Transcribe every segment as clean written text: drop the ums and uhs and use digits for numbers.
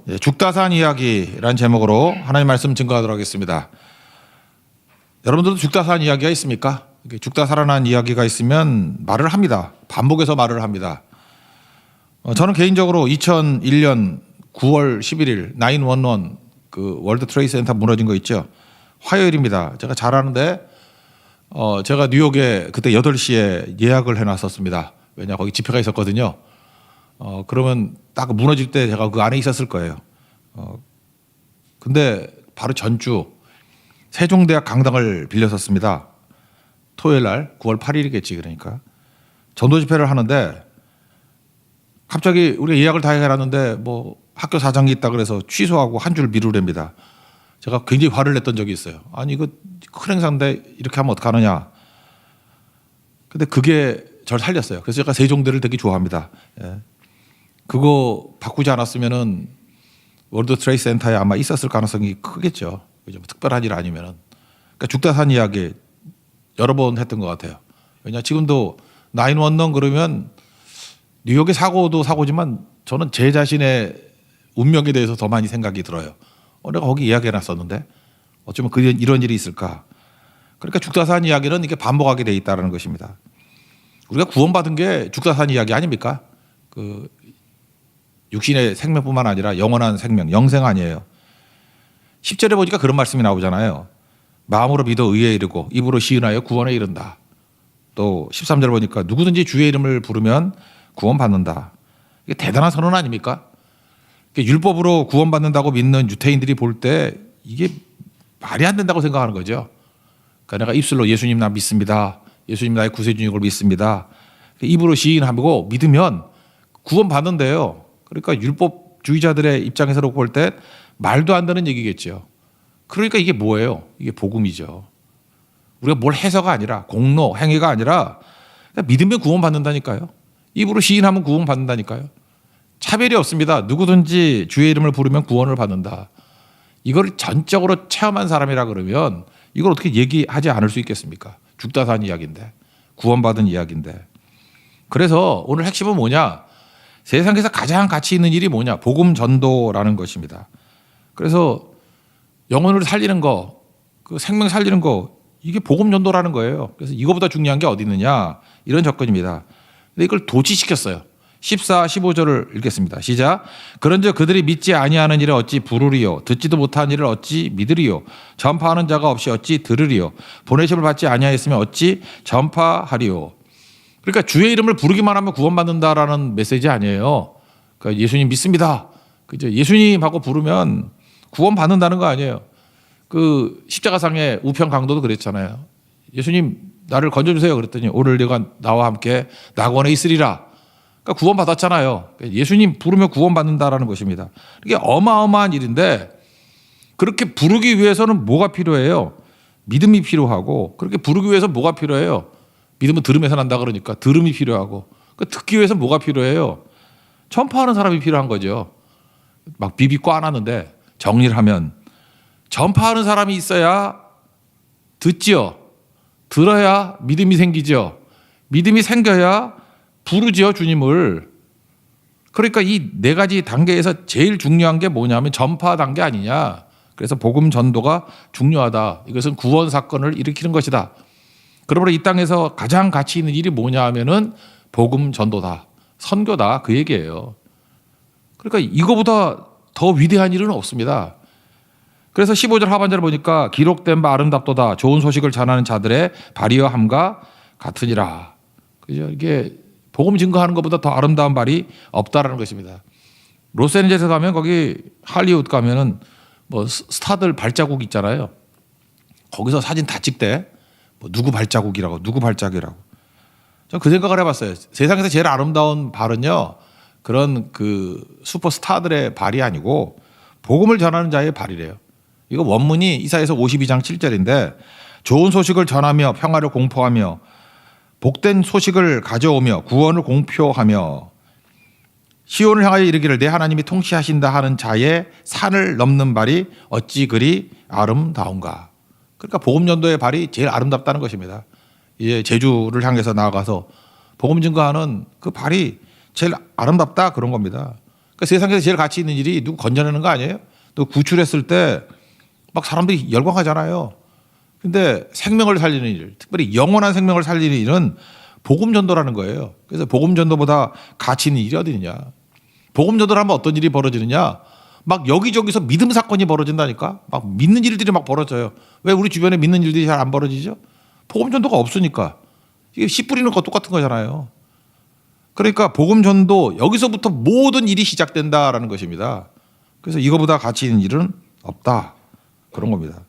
예, 죽다산 이야기라는 제목으로 하나님 말씀 증거하도록 하겠습니다. 여러분들도 죽다산 이야기가 있습니까? 죽다 살아난 이야기가 있으면 말을 합니다. 반복해서 말을 합니다. 저는 개인적으로 2001년 9월 11일 911 그 월드 트레이드 센터 무너진 거 있죠. 화요일입니다. 제가 잘 아는데 제가 뉴욕에 그때 8시에 예약을 해놨었습니다. 왜냐 거기 집회가 있었거든요. 그러면 딱 무너질 때 제가 그 안에 있었을 거예요. 근데 바로 전주 세종대학 강당을 빌렸었습니다. 토요일 날 9월 8일이겠지 그러니까 전도 집회를 하는데 갑자기 우리가 예약을 다 해놨는데 뭐 학교 사정이 있다 그래서 취소하고 한 줄 미루랍니다. 제가 굉장히 화를 냈던 적이 있어요. 아니 이거 큰 행사인데 이렇게 하면 어떡하느냐. 근데 그게 저를 살렸어요. 그래서 제가 세종대를 되게 좋아합니다. 예. 그거 바꾸지 않았으면은 월드 트레이드 센터에 아마 있었을 가능성이 크겠죠. 그죠? 특별한 일 아니면은. 그러니까 죽다산 이야기 여러 번 했던 것 같아요. 왜냐 지금도 911 그러면 뉴욕의 사고도 사고지만 저는 제 자신의 운명에 대해서 더 많이 생각이 들어요. 내가 거기 이야기해놨었는데 어쩌면 이런 일이 있을까. 그러니까 죽다산 이야기는 이게 반복하게 돼 있다는 것입니다. 우리가 구원받은 게 죽다산 이야기 아닙니까? 그 육신의 생명뿐만 아니라 영원한 생명, 영생 아니에요. 10절에 보니까 그런 말씀이 나오잖아요. 마음으로 믿어 의에 이르고 입으로 시인하여 구원에 이른다. 또 13절 보니까 누구든지 주의 이름을 부르면 구원받는다. 이게 대단한 선언 아닙니까? 율법으로 구원받는다고 믿는 유태인들이 볼 때 이게 말이 안 된다고 생각하는 거죠. 그러니까 내가 입술로 예수님 나 믿습니다. 예수님 나의 구세주인 걸 믿습니다. 입으로 시인하고 믿으면 구원받는데요. 그러니까 율법주의자들의 입장에서 볼 때 말도 안 되는 얘기겠죠. 그러니까 이게 뭐예요? 이게 복음이죠. 우리가 뭘 해서가 아니라 공로, 행위가 아니라 믿으면 구원받는다니까요. 입으로 시인하면 구원받는다니까요. 차별이 없습니다. 누구든지 주의 이름을 부르면 구원을 받는다. 이걸 전적으로 체험한 사람이라 그러면 이걸 어떻게 얘기하지 않을 수 있겠습니까? 죽다 산 이야기인데, 구원받은 이야기인데. 그래서 오늘 핵심은 뭐냐? 세상에서 가장 가치 있는 일이 뭐냐? 복음 전도라는 것입니다. 그래서 영혼을 살리는 거, 그 생명 살리는 거, 이게 복음 전도라는 거예요. 그래서 이거보다 중요한 게 어디 있느냐? 이런 접근입니다. 근데 이걸 도치시켰어요. 14, 15절을 읽겠습니다. 시작. 그런즉 그들이 믿지 아니하는 일을 어찌 부르리요? 듣지도 못한 일을 어찌 믿으리요? 전파하는 자가 없이 어찌 들으리요? 보내심을 받지 아니하였으면 어찌 전파하리요? 그러니까 주의 이름을 부르기만 하면 구원받는다라는 메시지 아니에요. 그러니까 예수님 믿습니다. 그죠? 예수님하고 부르면 구원받는다는 거 아니에요. 그 십자가상의 우편 강도도 그랬잖아요. 예수님 나를 건져주세요. 그랬더니 오늘 네가 나와 함께 낙원에 있으리라. 그러니까 구원받았잖아요. 예수님 부르면 구원받는다라는 것입니다. 이게 어마어마한 일인데 그렇게 부르기 위해서는 뭐가 필요해요? 믿음이 필요하고 그렇게 부르기 위해서 뭐가 필요해요? 믿음은 들음에서 난다 그러니까 들음이 필요하고 듣기 위해서 뭐가 필요해요? 전파하는 사람이 필요한 거죠. 막 비비 꽈놨는데 정리를 하면 전파하는 사람이 있어야 듣지요. 들어야 믿음이 생기죠. 믿음이 생겨야 부르죠, 주님을. 그러니까 이 네 가지 단계에서 제일 중요한 게 뭐냐면 전파 단계 아니냐. 그래서 복음 전도가 중요하다. 이것은 구원 사건을 일으키는 것이다. 그러므로 이 땅에서 가장 가치 있는 일이 뭐냐 하면은 복음 전도다. 선교다. 그 얘기예요. 그러니까 이거보다 더 위대한 일은 없습니다. 그래서 15절 하반절을 보니까 기록된 바 아름답도다. 좋은 소식을 전하는 자들의 발이여 함과 같으니라. 그죠? 이게 복음 증거하는 것보다 더 아름다운 발이 없다라는 것입니다. 로스앤젤레스 가면 거기 할리우드 가면은 뭐 스타들 발자국 있잖아요. 거기서 사진 다 찍대. 뭐 누구 발자국이라고, 누구 발자국이라고. 전 그 생각을 해봤어요. 세상에서 제일 아름다운 발은요, 그런 그 슈퍼스타들의 발이 아니고 복음을 전하는 자의 발이래요. 이거 원문이 이사야서 52장 7절인데 좋은 소식을 전하며 평화를 공포하며 복된 소식을 가져오며 구원을 공표하며 시온을 향하여 이르기를 내 하나님이 통치하신다 하는 자의 산을 넘는 발이 어찌 그리 아름다운가. 그러니까 복음 전도의 발이 제일 아름답다는 것입니다. 이제 제주를 향해서 나아가서 복음 증거하는 그 발이 제일 아름답다 그런 겁니다. 그러니까 세상에서 제일 가치 있는 일이 누구 건져내는 거 아니에요? 또 구출했을 때 막 사람들이 열광하잖아요. 근데 생명을 살리는 일, 특별히 영원한 생명을 살리는 일은 복음 전도라는 거예요. 그래서 복음 전도보다 가치 있는 일이 어디 있냐. 복음 전도를 하면 어떤 일이 벌어지느냐. 막 여기저기서 믿음 사건이 벌어진다니까. 막 믿는 일들이 막 벌어져요. 왜 우리 주변에 믿는 일들이 잘 안 벌어지죠? 복음 전도가 없으니까. 이게 씨 뿌리는 거 똑같은 거잖아요. 그러니까 복음 전도 여기서부터 모든 일이 시작된다라는 것입니다. 그래서 이거보다 가치 있는 일은 없다. 그런 겁니다.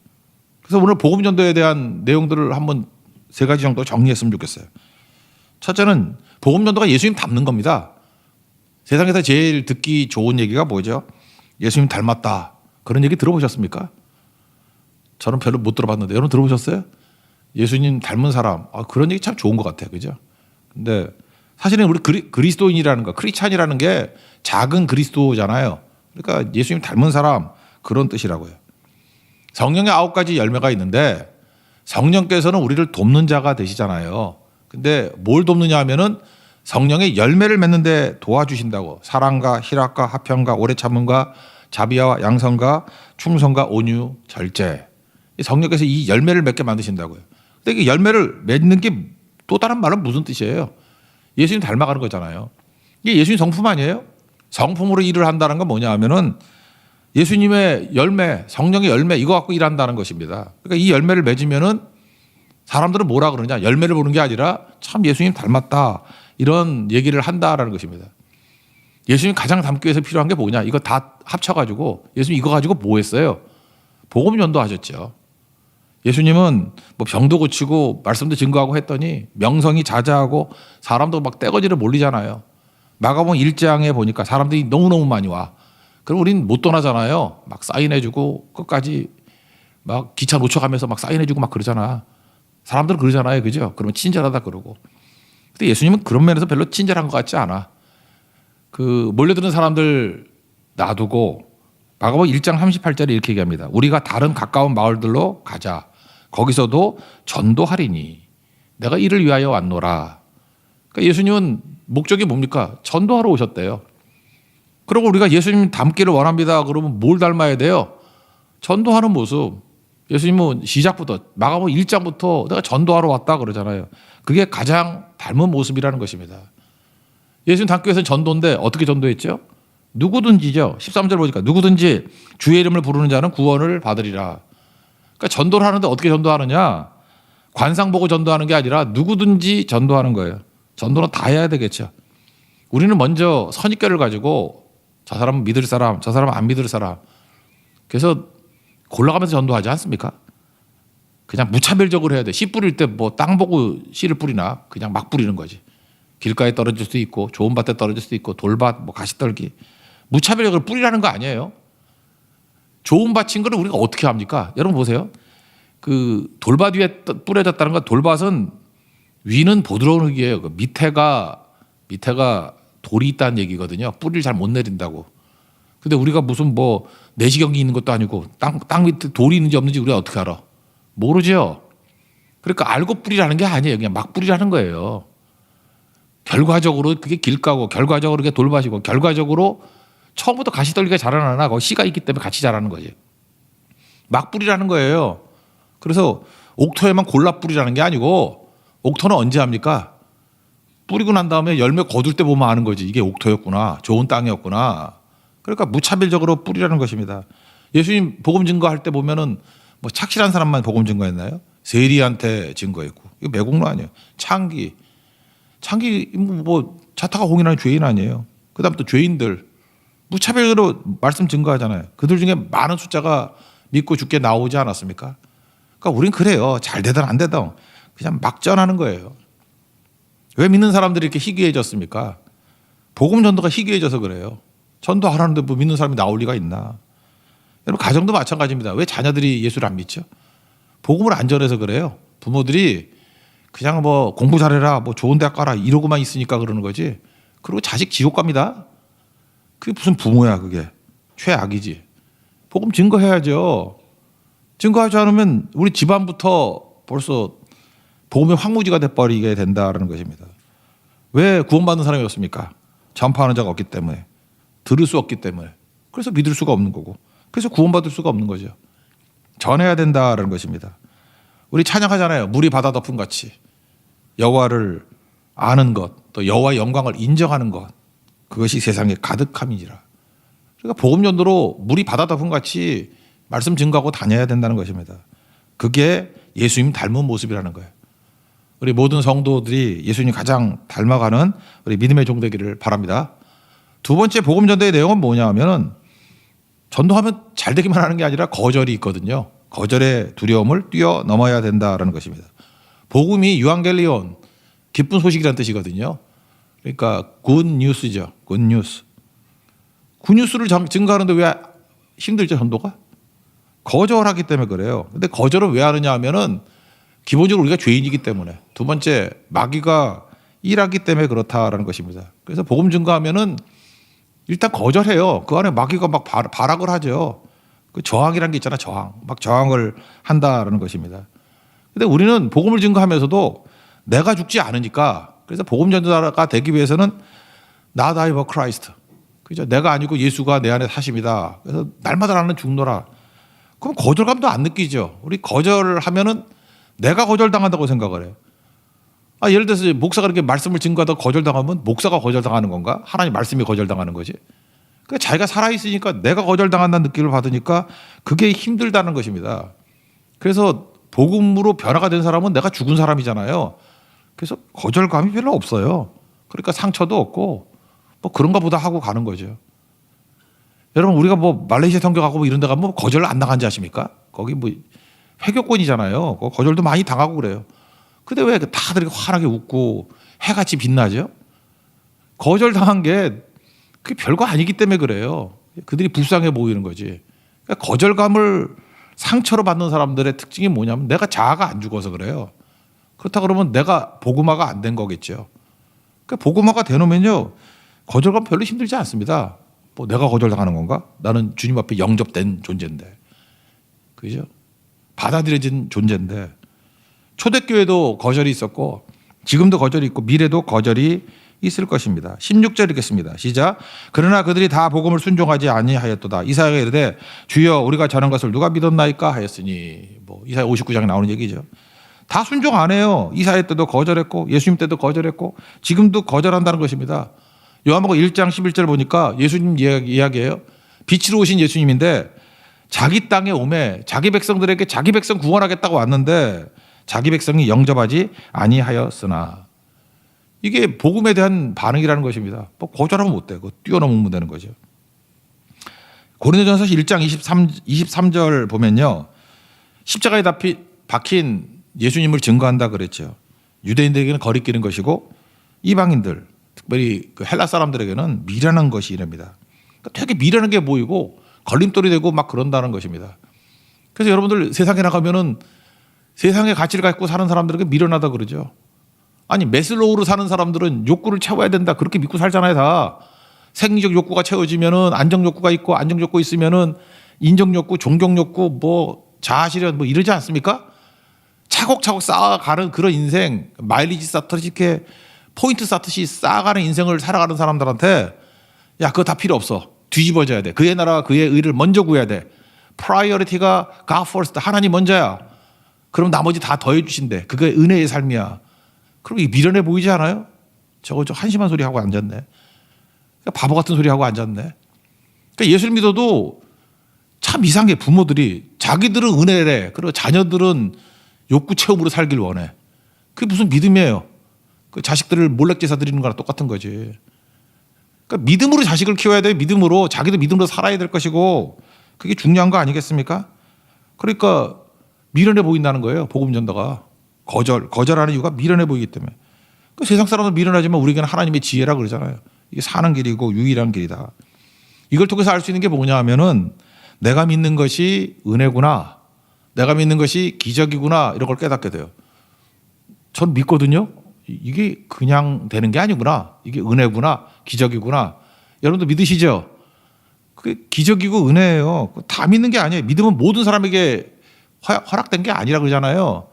그래서 오늘 복음 전도에 대한 내용들을 한번 3가지 정도 정리했으면 좋겠어요. 첫째는 복음 전도가 예수님 닮는 겁니다. 세상에서 제일 듣기 좋은 얘기가 뭐죠? 예수님 닮았다. 그런 얘기 들어보셨습니까? 저는 별로 못 들어봤는데 여러분 들어보셨어요? 예수님 닮은 사람. 그런 얘기 참 좋은 것 같아요. 그죠? 근데 사실은 우리 그리스도인이라는 거, 크리스찬이라는 게 작은 그리스도잖아요. 그러니까 예수님 닮은 사람 그런 뜻이라고요. 성령의 9가지 열매가 있는데 성령께서는 우리를 돕는 자가 되시잖아요. 근데 뭘 돕느냐 하면은 성령의 열매를 맺는데 도와주신다고. 사랑과 희락과 화평과 오래 참음과 자비와 양선과 충성과 온유, 절제. 성령께서 이 열매를 맺게 만드신다고요. 근데 이 열매를 맺는 게 또 다른 말은 무슨 뜻이에요? 예수님 닮아가는 거잖아요. 이게 예수님 성품 아니에요? 성품으로 일을 한다는 건 뭐냐 하면은 예수님의 열매, 성령의 열매 이거 갖고 일한다는 것입니다. 그러니까 이 열매를 맺으면은 사람들은 뭐라 그러냐? 열매를 보는 게 아니라 참 예수님 닮았다. 이런 얘기를 한다라는 것입니다. 예수님 가장 닮기 위해서 필요한 게 뭐냐? 이거 다 합쳐가지고 예수님 이거 가지고 뭐 했어요? 복음 전도하셨죠. 예수님은 뭐 병도 고치고 말씀도 증거하고 했더니 명성이 자자하고 사람도 막 떼거지를 몰리잖아요. 마가복음 1장에 보니까 사람들이 너무너무 많이 와. 그럼 우린 못 떠나잖아요. 막 사인해주고 끝까지 막 기차 놓쳐가면서 막 사인해주고 막 그러잖아. 사람들은 그러잖아요. 그죠? 그러면 친절하다 그러고. 근데 예수님은 그런 면에서 별로 친절한 것 같지 않아. 그 몰려드는 사람들 놔두고 마가복음 1장 38절에 이렇게 얘기합니다. 우리가 다른 가까운 마을들로 가자. 거기서도 전도하리니 내가 이를 위하여 왔노라. 그러니까 예수님은 목적이 뭡니까? 전도하러 오셨대요. 그리고 우리가 예수님 닮기를 원합니다. 그러면 뭘 닮아야 돼요? 전도하는 모습. 예수님은 시작부터 마가복음 1장부터 내가 전도하러 왔다 그러잖아요. 그게 가장 닮은 모습이라는 것입니다. 예수님 닮기 위해서는 전도인데 어떻게 전도했죠? 누구든지죠. 13절 보니까 누구든지 주의 이름을 부르는 자는 구원을 받으리라. 그러니까 전도를 하는데 어떻게 전도하느냐? 관상 보고 전도하는 게 아니라 누구든지 전도하는 거예요. 전도는 다 해야 되겠죠. 우리는 먼저 선입견을 가지고 저 사람은 믿을 사람, 저 사람은 안 믿을 사람. 그래서 골라가면서 전도하지 않습니까? 그냥 무차별적으로 해야 돼. 씨 뿌릴 때 뭐 땅 보고 씨를 뿌리나 그냥 막 뿌리는 거지. 길가에 떨어질 수도 있고 좋은 밭에 떨어질 수도 있고 돌밭, 뭐 가시떨기. 무차별적으로 뿌리라는 거 아니에요. 좋은 밭인 거를 우리가 어떻게 합니까? 여러분 보세요. 그 돌밭 위에 뿌려졌다는 건 돌밭은 위는 부드러운 흙이에요. 그 밑에가 돌이 있다는 얘기거든요. 뿌리를 잘 못 내린다고. 근데 우리가 무슨 뭐 내시경이 있는 것도 아니고 땅 밑에 돌이 있는지 없는지 우리가 어떻게 알아? 모르죠. 그러니까 알고 뿌리라는 게 아니에요. 그냥 막 뿌리라는 거예요. 결과적으로 그게 길가고 결과적으로 그게 돌밭이고 결과적으로 처음부터 가시떨기가 자라나나 거기 씨가 있기 때문에 같이 자라는 거지. 막 뿌리라는 거예요. 그래서 옥토에만 골라 뿌리라는 게 아니고 옥토는 언제 합니까? 뿌리고 난 다음에 열매 거둘 때 보면 아는 거지. 이게 옥토였구나. 좋은 땅이었구나. 그러니까 무차별적으로 뿌리라는 것입니다. 예수님 복음 증거할 때 보면은 뭐 착실한 사람만 복음 증거했나요? 세리한테 증거했고. 이거 매국노 아니에요. 창기 뭐 자타가 공인하는 죄인 아니에요. 그다음 또 죄인들 무차별로 말씀 증거하잖아요. 그들 중에 많은 숫자가 믿고 죽게 나오지 않았습니까? 그러니까 우린 그래요. 잘 되든 안 되든 그냥 막 전하는 거예요. 왜 믿는 사람들이 이렇게 희귀해졌습니까? 복음 전도가 희귀해져서 그래요. 전도하라는데 뭐 믿는 사람이 나올 리가 있나? 여러분 가정도 마찬가지입니다. 왜 자녀들이 예수를 안 믿죠? 복음을 안 전해서 그래요. 부모들이 그냥 뭐 공부 잘해라, 뭐 좋은 대학 가라 이러고만 있으니까 그러는 거지. 그리고 자식 지옥 갑니다. 그게 무슨 부모야 그게. 최악이지. 복음 증거해야죠. 증거하지 않으면 우리 집안부터 벌써 복음의 황무지가 돼버리게 된다는 것입니다. 왜 구원받는 사람이 없습니까? 전파하는 자가 없기 때문에. 들을 수 없기 때문에. 그래서 믿을 수가 없는 거고. 그래서 구원받을 수가 없는 거죠. 전해야 된다라는 것입니다. 우리 찬양하잖아요. 물이 바다 덮음 같이 여호와를 아는 것, 또 여호와의 영광을 인정하는 것, 그것이 세상에 가득함이니라. 그러니까 복음 전도로 물이 바다 덮음 같이 말씀 증거하고 다녀야 된다는 것입니다. 그게 예수님 닮은 모습이라는 거예요. 우리 모든 성도들이 예수님 가장 닮아가는 우리 믿음의 종 되기를 바랍니다. 두 번째 복음 전도의 내용은 뭐냐 하면은 전도하면 잘 되기만 하는 게 아니라 거절이 있거든요. 거절의 두려움을 뛰어넘어야 된다라는 것입니다. 복음이 유앙겔리온, 기쁜 소식이라는 뜻이거든요. 그러니까 굿 뉴스죠. 굿 뉴스. 굿 뉴스를 증거하는데 왜 힘들죠, 전도가? 거절하기 때문에 그래요. 근데 거절은 왜 하느냐 하면은 기본적으로 우리가 죄인이기 때문에. 두 번째, 마귀가 일하기 때문에 그렇다라는 것입니다. 그래서 복음 증거하면은 일단 거절해요. 그 안에 마귀가 막 발악을 하죠. 그 저항이라는 게 있잖아, 저항. 막 저항을 한다라는 것입니다. 근데 우리는 복음을 증거하면서도 내가 죽지 않으니까, 그래서 복음 전도자가 되기 위해서는 not I but Christ. 그죠? 내가 아니고 예수가 내 안에 사심이다. 그래서 날마다 나는 죽노라. 그럼 거절감도 안 느끼죠. 우리 거절하면은 내가 거절당한다고 생각을 해요. 예를 들어서 목사가 이렇게 말씀을 증거하다가 거절당하면 목사가 거절당하는 건가? 하나님 말씀이 거절당하는 거지. 그러니까 자기가 살아있으니까 내가 거절당한다는 느낌을 받으니까 그게 힘들다는 것입니다. 그래서 복음으로 변화가 된 사람은 내가 죽은 사람이잖아요. 그래서 거절감이 별로 없어요. 그러니까 상처도 없고 뭐 그런가 보다 하고 가는 거죠. 여러분 우리가 뭐 말레이시아 선교하고 뭐 이런 데 가면 거절 안 당한지 아십니까? 거기 뭐 회교권이잖아요. 거절도 많이 당하고 그래요. 근데 왜 다들 이렇게 환하게 웃고 해같이 빛나죠? 거절당한 게 그게 별거 아니기 때문에 그래요. 그들이 불쌍해 보이는 거지. 그러니까 거절감을 상처로 받는 사람들의 특징이 뭐냐면 내가 자아가 안 죽어서 그래요. 그렇다 그러면 내가 복음화가 안 된 거겠죠. 그러니까 복음화가 되놓으면요. 거절감 별로 힘들지 않습니다. 뭐 내가 거절당하는 건가? 나는 주님 앞에 영접된 존재인데. 그죠? 받아들여진 존재인데. 초대교회도 거절이 있었고 지금도 거절이 있고 미래도 거절이 있을 것입니다. 16절 읽겠습니다. 시작. 그러나 그들이 다 복음을 순종하지 아니하였도다. 이사야가 이르되 주여 우리가 전한 것을 누가 믿었나이까 하였으니 뭐 이사야 59장에 나오는 얘기죠. 다 순종 안 해요. 이사야 때도 거절했고 예수님 때도 거절했고 지금도 거절한다는 것입니다. 요한복음 1장 11절 보니까 예수님 이야기예요. 빛으로 오신 예수님인데 자기 땅에 오매 자기 백성들에게 자기 백성 구원하겠다고 왔는데 자기 백성이 영접하지 아니하였으나 이게 복음에 대한 반응이라는 것입니다. 뭐 거절하면 못 되고 뛰어넘으면 되는 거죠. 고린도전서 1장 23절 보면요. 십자가에 박힌 예수님을 증거한다 그랬죠. 유대인들에게는 거리끼는 것이고 이방인들 특별히 그 헬라 사람들에게는 미련한 것이 이랍니다. 그러니까 되게 미련한 게 보이고 걸림돌이 되고 막 그런다는 것입니다. 그래서 여러분들 세상에 나가면은 세상의 가치를 갖고 사는 사람들에게 미련하다 그러죠. 아니 메슬로우로 사는 사람들은 욕구를 채워야 된다 그렇게 믿고 살잖아요. 다 생리적 욕구가 채워지면은 안정 욕구가 있고 안정 욕구 있으면은 인정 욕구, 존경 욕구, 뭐 자아실현 뭐 이러지 않습니까? 차곡차곡 쌓아가는 그런 인생, 마일리지 쌓듯이 이렇게 포인트 쌓듯이 쌓아가는 인생을 살아가는 사람들한테 야 그거 다 필요 없어. 뒤집어져야 돼. 그의 나라와 그의 의를 먼저 구해야 돼. 프라이어리티가 God first, 하나님 먼저야. 그럼 나머지 다 더해 주신대. 그게 은혜의 삶이야. 그럼 이게 미련해 보이지 않아요? 저거 한심한 소리 하고 앉았네. 바보 같은 소리 하고 앉았네. 그러니까 예수를 믿어도 참 이상해. 부모들이 자기들은 은혜래. 그리고 자녀들은 욕구 체험으로 살길 원해. 그게 무슨 믿음이에요? 그 자식들을 몰래제사 드리는 거랑 똑같은 거지. 그러니까 믿음으로 자식을 키워야 돼. 믿음으로 자기도 믿음으로 살아야 될 것이고 그게 중요한 거 아니겠습니까? 그러니까 미련해 보인다는 거예요. 복음 전도가 거절하는 이유가 미련해 보이기 때문에. 그 세상 사람은 미련하지만 우리에게는 하나님의 지혜라 그러잖아요. 이게 사는 길이고 유일한 길이다. 이걸 통해서 알 수 있는 게 뭐냐 하면은 내가 믿는 것이 은혜구나. 내가 믿는 것이 기적이구나. 이런 걸 깨닫게 돼요. 전 믿거든요. 이게 그냥 되는 게 아니구나. 이게 은혜구나. 기적이구나. 여러분도 믿으시죠? 그게 기적이고 은혜예요. 다 믿는 게 아니에요. 믿음은 모든 사람에게 허락된 게 아니라 그러잖아요.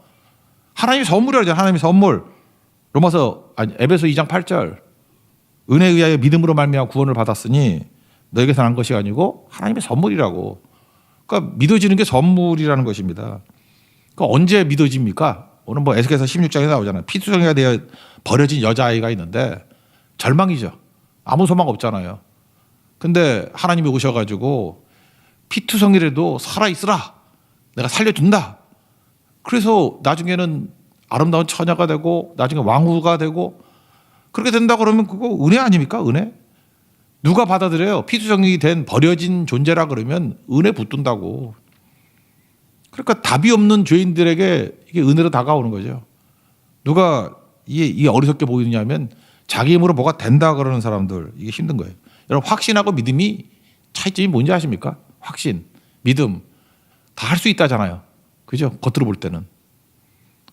하나님의 선물이라잖아요. 하나님의 선물. 에베소 2장 8절. 은혜에 의하여 믿음으로 말미암아 구원을 받았으니 너에게서 난 것이 아니고 하나님의 선물이라고. 그러니까 믿어지는 게 선물이라는 것입니다. 그러니까 언제 믿어집니까? 오늘 뭐 에스겔서 16장에 나오잖아요. 피투성이가 되어 버려진 여자아이가 있는데 절망이죠. 아무 소망 없잖아요. 근데 하나님이 오셔가지고 피투성이라도 살아있으라. 내가 살려준다. 그래서 나중에는 아름다운 처녀가 되고 나중에 왕후가 되고 그렇게 된다 그러면 그거 은혜 아닙니까? 은혜? 누가 받아들여요? 피투성이 된 버려진 존재라 그러면 은혜 붙든다고. 그러니까 답이 없는 죄인들에게 이게 은혜로 다가오는 거죠. 누가 이게 어리석게 보이느냐면 자기 힘으로 뭐가 된다 그러는 사람들 이게 힘든 거예요. 여러분 확신하고 믿음이 차이점이 뭔지 아십니까? 확신, 믿음 다 할 수 있다잖아요. 그죠? 겉으로 볼 때는.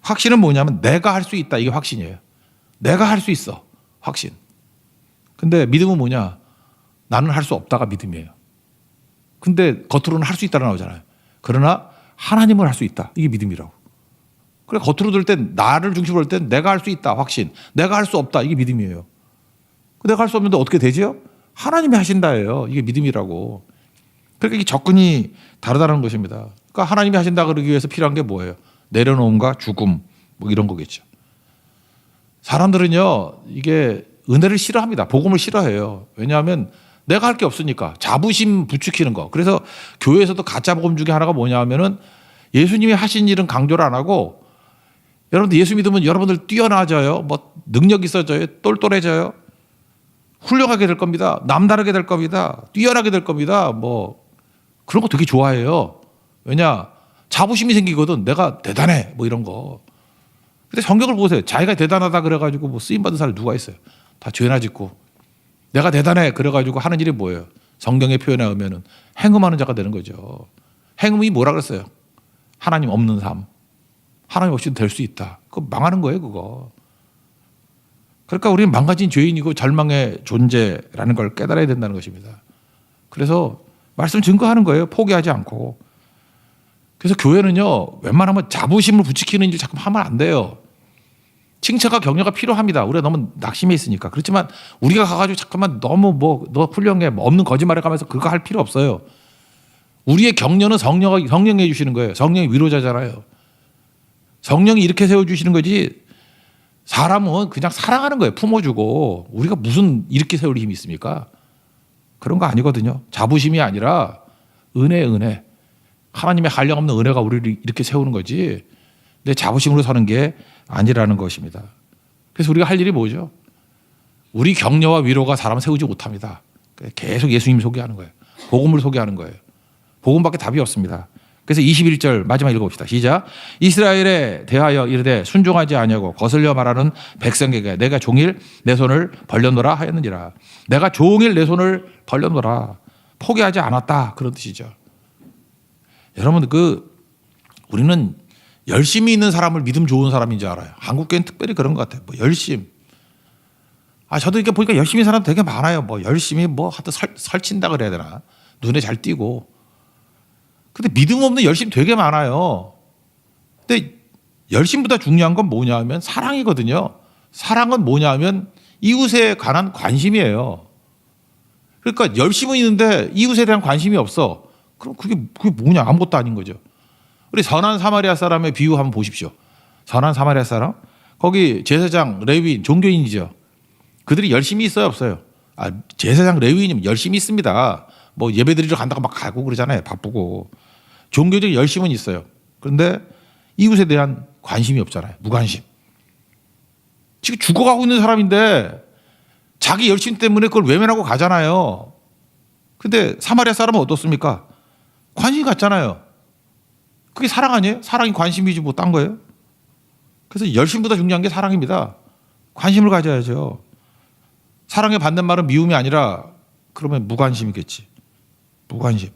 확신은 뭐냐면 내가 할 수 있다 이게 확신이에요. 내가 할 수 있어. 확신. 근데 믿음은 뭐냐? 나는 할 수 없다가 믿음이에요. 근데 겉으로는 할 수 있다고 나오잖아요. 그러나 하나님은 할 수 있다. 이게 믿음이라고. 그래 겉으로 들 땐 나를 중심으로 할 땐 내가 할 수 있다. 확신. 내가 할 수 없다. 이게 믿음이에요. 내가 할 수 없는데 어떻게 되지요? 하나님이 하신다예요. 이게 믿음이라고. 그러니까 이게 접근이 다르다는 것입니다. 그러니까 하나님이 하신다 그러기 위해서 필요한 게 뭐예요? 내려놓음과 죽음 뭐 이런 거겠죠. 사람들은요 이게 은혜를 싫어합니다. 복음을 싫어해요. 왜냐하면 내가 할 게 없으니까 자부심 부추기는 거. 그래서 교회에서도 가짜 복음 중에 하나가 뭐냐 하면은 예수님이 하신 일은 강조를 안 하고 여러분들 예수 믿으면 여러분들 뛰어나져요. 뭐 능력 있어져요. 똘똘해져요. 훌륭하게 될 겁니다. 남다르게 될 겁니다. 뛰어나게 될 겁니다. 뭐 그런 거 되게 좋아해요. 왜냐? 자부심이 생기거든. 내가 대단해. 뭐 이런 거. 근데 성경을 보세요. 자기가 대단하다 그래가지고 뭐 쓰임받은 사람이 누가 있어요? 다 죄나 짓고. 내가 대단해. 그래가지고 하는 일이 뭐예요? 성경에 표현해 오면은 행음하는 자가 되는 거죠. 행음이 뭐라 그랬어요? 하나님 없는 삶. 하나님 없이도 될 수 있다. 그거 망하는 거예요, 그거. 그러니까 우리는 망가진 죄인이고 절망의 존재라는 걸 깨달아야 된다는 것입니다. 그래서 말씀 증거하는 거예요. 포기하지 않고. 그래서 교회는요, 웬만하면 자부심을 부추기는 일 자꾸 하면 안 돼요. 칭찬과 격려가 필요합니다. 우리가 너무 낙심해 있으니까. 그렇지만 우리가 가가지고 잠깐만 너무 너 훌륭해. 뭐 없는 거짓말을 하면서 그거 할 필요 없어요. 우리의 격려는 성령이 해주시는 거예요. 성령이 위로자잖아요. 성령이 이렇게 세워주시는 거지 사람은 그냥 사랑하는 거예요. 품어주고. 우리가 무슨 이렇게 세울 힘이 있습니까? 그런 거 아니거든요. 자부심이 아니라 은혜. 하나님의 한량없는 은혜가 우리를 이렇게 세우는 거지 내 자부심으로 사는 게 아니라는 것입니다. 그래서 우리가 할 일이 뭐죠? 우리 격려와 위로가 사람을 세우지 못합니다. 계속 예수님 소개하는 거예요. 복음을 소개하는 거예요. 복음밖에 답이 없습니다. 그래서 21절 마지막 읽어봅시다. 시작. 이스라엘에 대하여 이르되 순종하지 아니하고 거슬려 말하는 백성에게 내가 종일 내 손을 벌려놓으라 하였느니라. 내가 종일 내 손을 벌려놓으라. 포기하지 않았다. 그런 뜻이죠. 여러분 우리는 열심히 있는 사람을 믿음 좋은 사람인 줄 알아요. 한국교회는 특별히 그런 것 같아요. 뭐 열심. 저도 이렇게 보니까 열심히 사람 되게 많아요. 뭐 열심히 하여튼 설친다 그래야 되나. 눈에 잘 띄고. 근데 믿음 없는 열심 되게 많아요. 근데 열심보다 중요한 건 뭐냐 하면 사랑이거든요. 사랑은 뭐냐 하면 이웃에 관한 관심이에요. 그러니까 열심은 있는데 이웃에 대한 관심이 없어. 그럼 그게 뭐냐? 아무것도 아닌 거죠. 우리 선한 사마리아 사람의 비유 한번 보십시오. 선한 사마리아 사람? 거기 제사장, 레위인, 종교인이죠. 그들이 열심히 있어요, 없어요? 제사장, 레위인이면 열심히 있습니다. 뭐 예배드리러 간다고 막 가고 그러잖아요. 바쁘고. 종교적 열심은 있어요. 그런데 이웃에 대한 관심이 없잖아요. 무관심. 지금 죽어가고 있는 사람인데 자기 열심 때문에 그걸 외면하고 가잖아요. 근데 사마리아 사람은 어떻습니까? 관심이 갖잖아요. 그게 사랑 아니에요? 사랑이 관심이지 뭐 딴 거예요? 그래서 열심보다 중요한 게 사랑입니다. 관심을 가져야죠. 사랑의 반대말은 미움이 아니라 그러면 무관심이겠지. 무관심.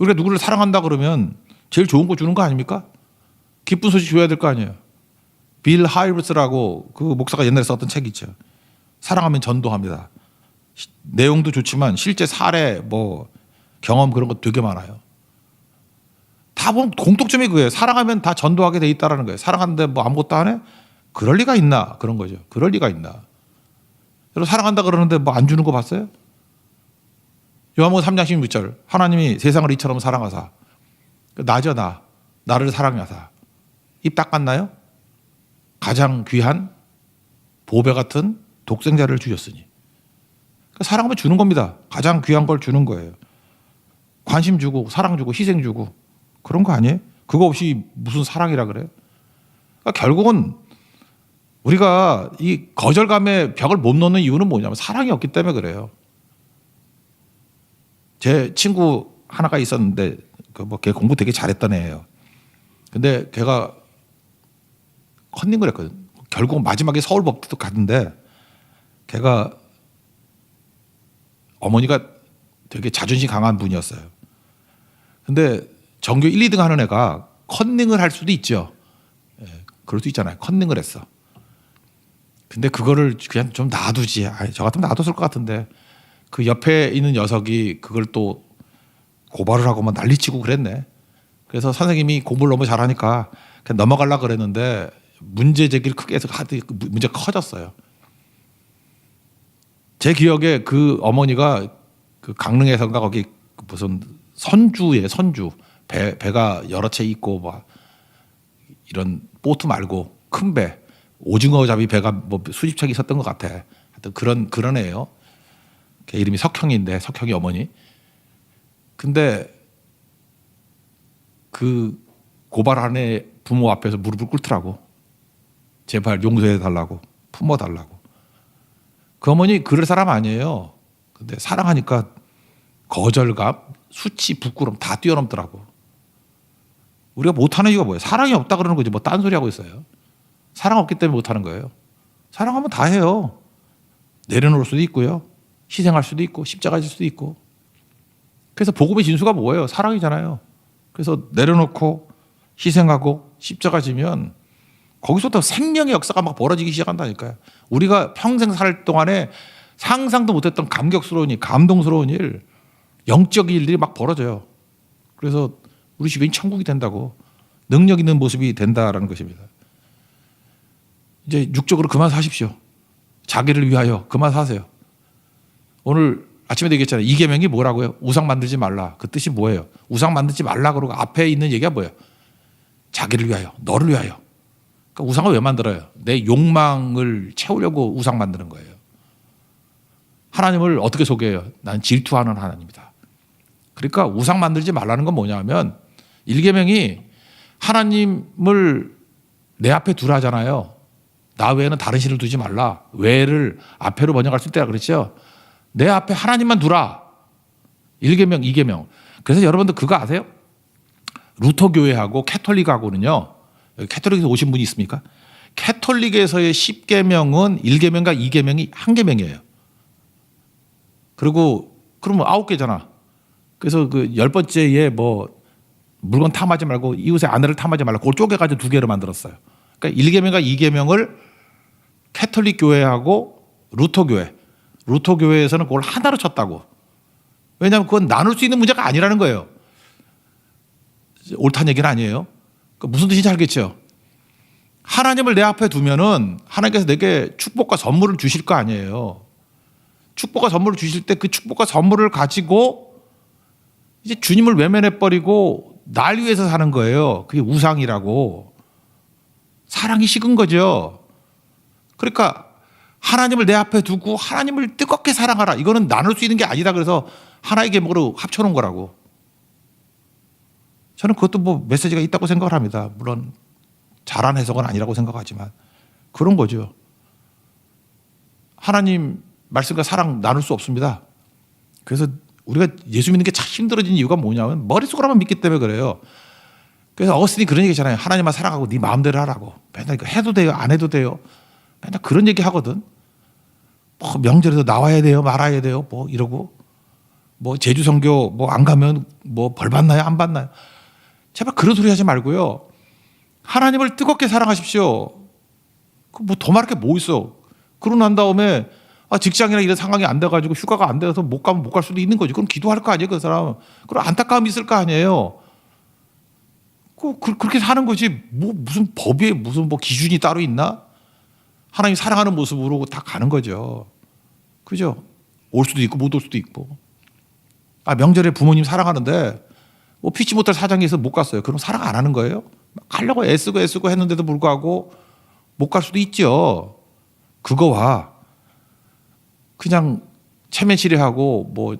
우리가 누구를 사랑한다 그러면 제일 좋은 거 주는 거 아닙니까? 기쁜 소식 줘야 될 거 아니에요. 빌 하이브스라고 그 목사가 옛날에 썼던 책이 있죠. 사랑하면 전도합니다. 내용도 좋지만 실제 사례 경험 그런 거 되게 많아요. 다 보면 공통점이 그거예요. 사랑하면 다 전도하게 돼 있다라는 거예요. 사랑하는데 아무것도 안 해? 그럴 리가 있나? 그런 거죠. 그럴 리가 있나? 여러분 사랑한다 그러는데 안 주는 거 봤어요? 요한복음 3장 16절 하나님이 세상을 이처럼 사랑하사 나죠 나를 사랑하사 입 닦았나요? 가장 귀한 보배 같은 독생자를 주셨으니 그러니까 사랑하면 주는 겁니다. 가장 귀한 걸 주는 거예요. 관심 주고 사랑 주고 희생 주고 그런 거 아니에요? 그거 없이 무슨 사랑이라 그래요? 그러니까 결국은 우리가 이 거절감의 벽을 못 놓는 이유는 뭐냐면 사랑이 없기 때문에 그래요. 제 친구 하나가 있었는데 걔 공부 되게 잘했던 애예요. 근데 걔가 컨닝을 했거든. 결국 마지막에 서울법대도 갔는데 걔가 어머니가 되게 자존심 강한 분이었어요. 근데 전교 1, 2등 하는 애가 컨닝을 할 수도 있죠. 예, 그럴 수 있잖아요. 컨닝을 했어. 근데 그거를 그냥 좀 놔두지. 저 같으면 놔뒀을 것 같은데 그 옆에 있는 녀석이 그걸 또 고발을 하고 막 난리치고 그랬네. 그래서 선생님이 공부를 너무 잘하니까 그냥 넘어가려고 그랬는데 문제 제기를 크게 해서 하도 문제가 커졌어요. 제 기억에 그 어머니가 그 강릉에선가 거기 무슨 선주에 선주 배가 여러 채 있고 막 이런 보트 말고 큰 배 오징어 잡이 배가 뭐 수십 척 있었던 것 같아. 하여튼 그런 애예요. 걔 이름이 석형인데 석형이 어머니. 근데 그 고발한 애 부모 앞에서 무릎을 꿇더라고. 제발 용서해 달라고 품어 달라고. 그 어머니 그럴 사람 아니에요. 근데 사랑하니까 거절감, 수치, 부끄럼 다 뛰어넘더라고. 우리가 못하는 이유가 뭐예요? 사랑이 없다 그러는 거지 뭐 딴 소리 하고 있어요. 사랑 없기 때문에 못하는 거예요. 사랑하면 다 해요. 내려놓을 수도 있고요. 희생할 수도 있고 십자가 질 수도 있고. 그래서 복음의 진수가 뭐예요? 사랑이잖아요. 그래서 내려놓고 희생하고 십자가 지면 거기서부터 생명의 역사가 막 벌어지기 시작한다니까요. 우리가 평생 살 동안에 상상도 못했던 감격스러운 일, 감동스러운 일, 영적 일들이 막 벌어져요. 그래서 우리 주변이 천국이 된다고, 능력 있는 모습이 된다라는 것입니다. 이제 육적으로 그만 사십시오. 자기를 위하여 그만 사세요. 오늘 아침에 얘기했잖아요. 이계명이 뭐라고요? 우상 만들지 말라. 그 뜻이 뭐예요? 우상 만들지 말라 그러고 앞에 있는 얘기가 뭐예요? 자기를 위하여, 너를 위하여. 그러니까 우상을 왜 만들어요? 내 욕망을 채우려고 우상 만드는 거예요. 하나님을 어떻게 소개해요? 나는 질투하는 하나님이다. 그러니까 우상 만들지 말라는 건 뭐냐면 1계명이 하나님을 내 앞에 두라잖아요. 나 외에는 다른 신을 두지 말라. 외를 앞에로 번역할 수 있다 그랬죠. 내 앞에 하나님만 두라. 1계명, 2계명. 그래서 여러분들 그거 아세요? 루터 교회하고 캐톨릭하고는요. 여기 캐톨릭에서 오신 분이 있습니까? 캐톨릭에서의 10계명은 1계명과 2계명이 한 계명이에요. 그리고 그러면 9개잖아. 그래서 그 10번째에 뭐 물건 탐하지 말고 이웃의 아내를 탐하지 말라. 그걸 쪼개가지고 2개로 만들었어요. 그러니까 1계명과 2계명을 캐톨릭 교회하고 루터 교회에서는 그걸 하나로 쳤다고. 왜냐하면 그건 나눌 수 있는 문제가 아니라는 거예요. 옳다는 얘기는 아니에요. 그러니까 무슨 뜻인지 알겠죠? 하나님을 내 앞에 두면은 하나님께서 내게 축복과 선물을 주실 거 아니에요. 축복과 선물을 주실 때 그 축복과 선물을 가지고 이제 주님을 외면해버리고 날 위해서 사는 거예요. 그게 우상이라고. 사랑이 식은 거죠. 그러니까 하나님을 내 앞에 두고 하나님을 뜨겁게 사랑하라. 이거는 나눌 수 있는 게 아니다. 그래서 하나의 계명으로 합쳐놓은 거라고. 저는 그것도 뭐 메시지가 있다고 생각을 합니다. 물론 잘한 해석은 아니라고 생각하지만 그런 거죠. 하나님 말씀과 사랑 나눌 수 없습니다. 그래서 우리가 예수 믿는 게 참 힘들어진 이유가 뭐냐면 머릿속으로만 믿기 때문에 그래요. 그래서 어거스틴이 그런 얘기잖아요. 하나님만 사랑하고 네 마음대로 하라고. 맨날 이거 해도 돼요, 안 해도 돼요. 맨날 그런 얘기 하거든. 뭐 명절에도 나와야 돼요, 말아야 돼요, 뭐 이러고. 뭐 제주 선교 뭐 안 가면 뭐 벌 받나요, 안 받나요? 제발 그런 소리 하지 말고요. 하나님을 뜨겁게 사랑하십시오. 그 뭐 더 말할 게 뭐 있어? 그러고 난 다음에 직장이나 이런 상황이 안 돼가지고 휴가가 안 돼서 못 가면 못 갈 수도 있는 거지. 그럼 기도할 거 아니에요, 그 사람. 그럼 안타까움이 있을 거 아니에요. 그렇게 사는 거지. 뭐 무슨 법에 무슨 뭐 기준이 따로 있나? 하나님 사랑하는 모습으로 다 가는 거죠. 그죠? 올 수도 있고 못 올 수도 있고. 명절에 부모님 사랑하는데 뭐 피치 못할 사정이 있어서 못 갔어요. 그럼 사랑 안 하는 거예요? 가려고 애쓰고 했는데도 불구하고 못 갈 수도 있죠. 그거와 그냥 체면 실의하고 뭐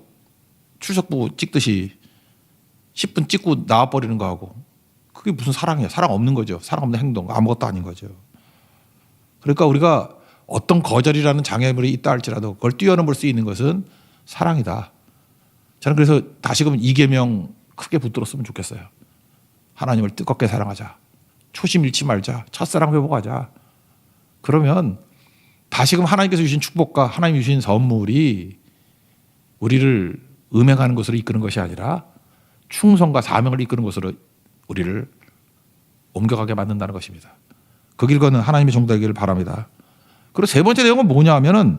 출석부 찍듯이 10분 찍고 나와버리는 거하고 그게 무슨 사랑이야. 사랑 없는 거죠. 사랑 없는 행동. 아무것도 아닌 거죠. 그러니까 우리가 어떤 거절이라는 장애물이 있다 할지라도 그걸 뛰어넘을 수 있는 것은 사랑이다. 저는 그래서 다시금 이계명 크게 붙들었으면 좋겠어요. 하나님을 뜨겁게 사랑하자. 초심 잃지 말자. 첫사랑 회복하자. 그러면 다시금 하나님께서 주신 축복과 하나님이 주신 선물이 우리를 음행하는 것으로 이끄는 것이 아니라 충성과 사명을 이끄는 것으로 우리를 옮겨가게 만든다는 것입니다. 그 길 걷는 하나님의 종도 되기를 바랍니다. 그리고 세 번째 내용은 뭐냐 하면은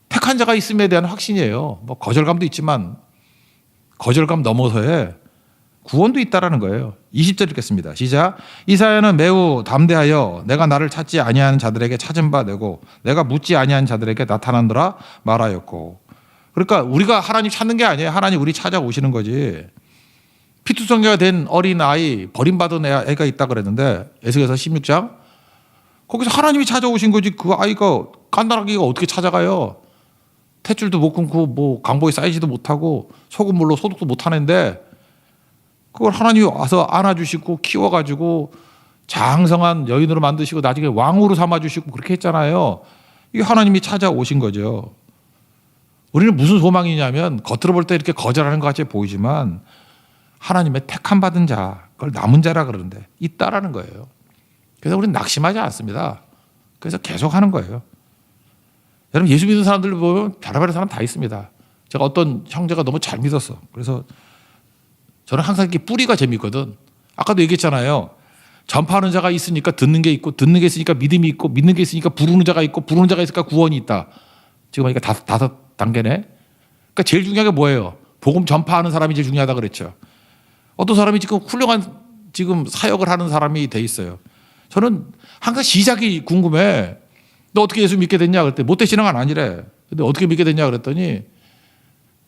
택한 자가 있음에 대한 확신이에요. 뭐 거절감도 있지만 거절감 넘어서의 구원도 있다라는 거예요. 20절 읽겠습니다. 시작. 이사야는 매우 담대하여 내가 나를 찾지 아니하는 자들에게 찾은 바 되고 내가 묻지 아니한 자들에게 나타난더라 말하였고. 그러니까 우리가 하나님 찾는 게 아니에요. 하나님 우리 찾아오시는 거지. 피투성이가 된 어린 아이, 버림받은 애가 있다 그랬는데 에스겔서 16장 거기서 하나님이 찾아오신 거지. 그 아이가 깐난아기가 어떻게 찾아가요? 탯줄도 못 끊고 뭐 강보에 쌓이지도 못하고 소금물로 소독도 못하는데 그걸 하나님이 와서 안아주시고 키워가지고 장성한 여인으로 만드시고 나중에 왕으로 삼아주시고 그렇게 했잖아요. 이게 하나님이 찾아오신 거죠. 우리는 무슨 소망이냐면 겉으로 볼 때 이렇게 거절하는 것 같이 보이지만 하나님의 택함 받은 자, 그걸 남은 자라 그러는데 있다라는 거예요. 그래서 우리는 낙심하지 않습니다. 그래서 계속 하는 거예요. 여러분 예수 믿는 사람들 보면 별의별 사람 다 있습니다. 제가 어떤 형제가 너무 잘 믿었어. 그래서 저는 항상 이렇게 뿌리가 재밌거든. 아까도 얘기했잖아요. 전파하는 자가 있으니까 듣는 게 있고 듣는 게 있으니까 믿음이 있고 믿는 게 있으니까 부르는 자가 있고 부르는 자가 있으니까 구원이 있다. 지금 보니까 다섯 단계네. 그러니까 제일 중요한 게 뭐예요? 복음 전파하는 사람이 제일 중요하다 그랬죠. 어떤 사람이 지금 훌륭한 지금 사역을 하는 사람이 돼 있어요. 저는 항상 시작이 궁금해. 너 어떻게 예수 믿게 됐냐 그랬더니 못돼 신앙은 아니래. 근데 어떻게 믿게 됐냐 그랬더니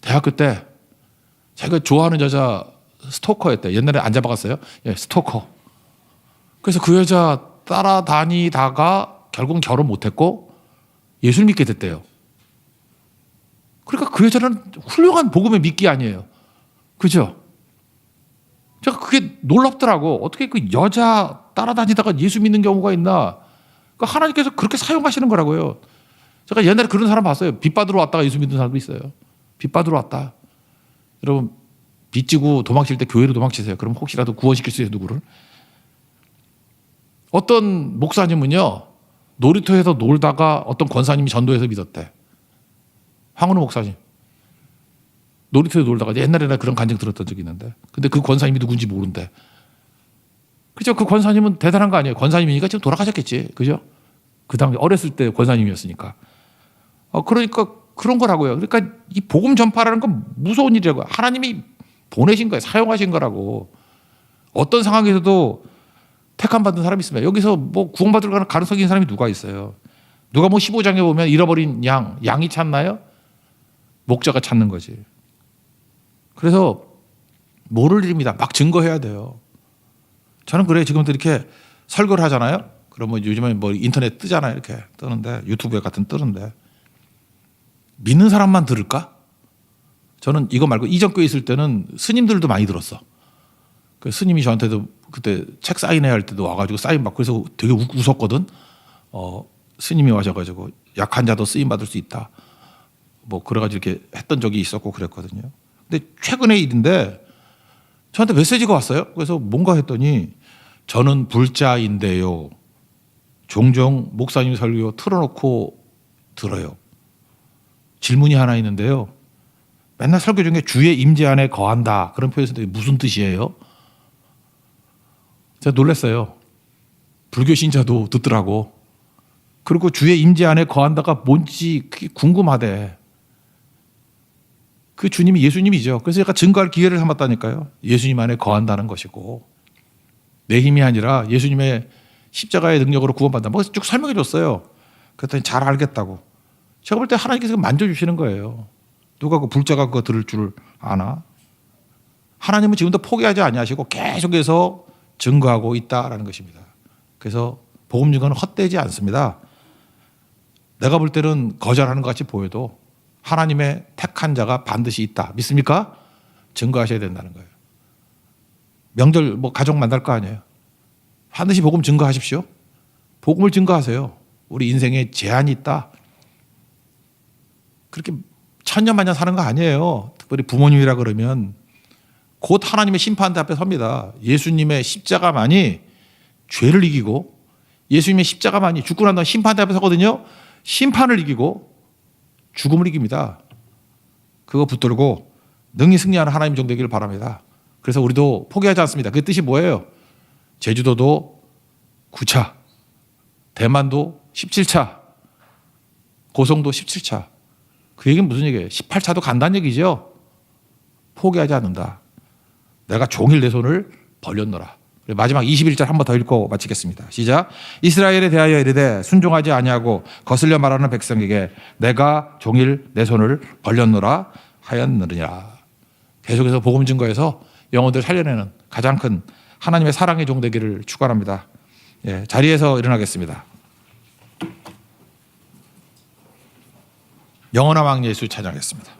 대학교 때 자기가 좋아하는 여자 스토커였대. 옛날에 안 잡아갔어요? 예, 스토커. 그래서 그 여자 따라다니다가 결국은 결혼 못했고 예수를 믿게 됐대요. 그러니까 그 여자는 훌륭한 복음의 믿기 아니에요. 그죠? 제가 그게 놀랍더라고. 어떻게 그 여자 따라다니다가 예수 믿는 경우가 있나. 그러니까 하나님께서 그렇게 사용하시는 거라고요. 제가 옛날에 그런 사람 봤어요. 빚 받으러 왔다가 예수 믿는 사람도 있어요. 빚 받으러 왔다. 여러분 빚 지고 도망칠 때 교회로 도망치세요. 그럼 혹시라도 구원시킬 수 있어요. 누구를. 어떤 목사님은요. 놀이터에서 놀다가 어떤 권사님이 전도해서 믿었대. 황은우 목사님. 놀이터에서 놀다가 옛날에 나 그런 간증 들었던 적이 있는데 근데 그 권사님이 누군지 모른대. 그죠? 그 권사님은 대단한 거 아니에요. 권사님이니까 지금 돌아가셨겠지. 그죠? 그 당시 어렸을 때 권사님이었으니까. 그러니까 그런 거라고요. 그러니까 이 복음 전파라는 건 무서운 일이라고요. 하나님이 보내신 거예요. 사용하신 거라고. 어떤 상황에서도 택함 받은 사람이 있습니다. 여기서 뭐 구원받을 가능성이 있는 사람이 누가 있어요. 누가 뭐 15장에 보면 잃어버린 양이 찾나요? 목자가 찾는 거지. 그래서 모를 일입니다. 막 증거해야 돼요. 저는 그래 지금도 이렇게 설교를 하잖아요. 그러면 요즘에 뭐 인터넷 뜨잖아요. 이렇게 뜨는데 유튜브에 같은 뜨는데 믿는 사람만 들을까? 저는 이거 말고 이전 교회 있을 때는 스님들도 많이 들었어. 그 스님이 저한테도 그때 책 사인해야 할 때도 와가지고 사인 받고 그래서 되게 웃었거든. 스님이 와셔가지고 약한 자도 쓰임 받을 수 있다. 뭐 그래가지고 이렇게 했던 적이 있었고 그랬거든요. 근데 최근의 일인데 저한테 메시지가 왔어요. 그래서 뭔가 했더니 저는 불자인데요. 종종 목사님 설교 틀어놓고 들어요. 질문이 하나 있는데요. 맨날 설교 중에 주의 임재 안에 거한다. 그런 표현이 있는데 무슨 뜻이에요? 제가 놀랐어요. 불교 신자도 듣더라고. 그리고 주의 임재 안에 거한다가 뭔지 그게 궁금하대. 그 주님이 예수님이죠. 그래서 제가 증거할 기회를 삼았다니까요. 예수님 안에 거한다는 것이고 내 힘이 아니라 예수님의 십자가의 능력으로 구원받는다. 뭐 쭉 설명해 줬어요. 그랬더니 잘 알겠다고. 제가 볼 때 하나님께서 만져주시는 거예요. 누가 그 불자가 그거 들을 줄 아나? 하나님은 지금도 포기하지 아니하시고 계속해서 증거하고 있다라는 것입니다. 그래서 복음 증거는 헛되지 않습니다. 내가 볼 때는 거절하는 것 같이 보여도 하나님의 택한 자가 반드시 있다. 믿습니까? 증거하셔야 된다는 거예요. 명절 뭐 가족 만날 거 아니에요. 반드시 복음 증거하십시오. 복음을 증거하세요. 우리 인생에 제한이 있다. 그렇게 천년만년 사는 거 아니에요. 특별히 부모님이라 그러면 곧 하나님의 심판대 앞에 섭니다. 예수님의 십자가만이 죄를 이기고 예수님의 십자가만이 죽고 난 다음 심판대 앞에 서거든요. 심판을 이기고 죽음을 이깁니다. 그거 붙들고 능히 승리하는 하나님 종 되기를 바랍니다. 그래서 우리도 포기하지 않습니다. 그 뜻이 뭐예요? 제주도도 9차, 대만도 17차, 고성도 17차. 그 얘기는 무슨 얘기예요? 18차도 간다는 얘기죠. 포기하지 않는다. 내가 종일 내 손을 벌렸노라. 마지막 21절 한 번 더 읽고 마치겠습니다. 시작. 이스라엘에 대하여 이르되 순종하지 아니하고 거슬려 말하는 백성에게 내가 종일 내 손을 벌렸노라 하였느니라. 계속해서 복음 증거에서 영혼들 살려내는 가장 큰 하나님의 사랑의 종 되기를 축원합니다. 예, 자리에서 일어나겠습니다. 영원한 왕 예수 찬양하겠습니다.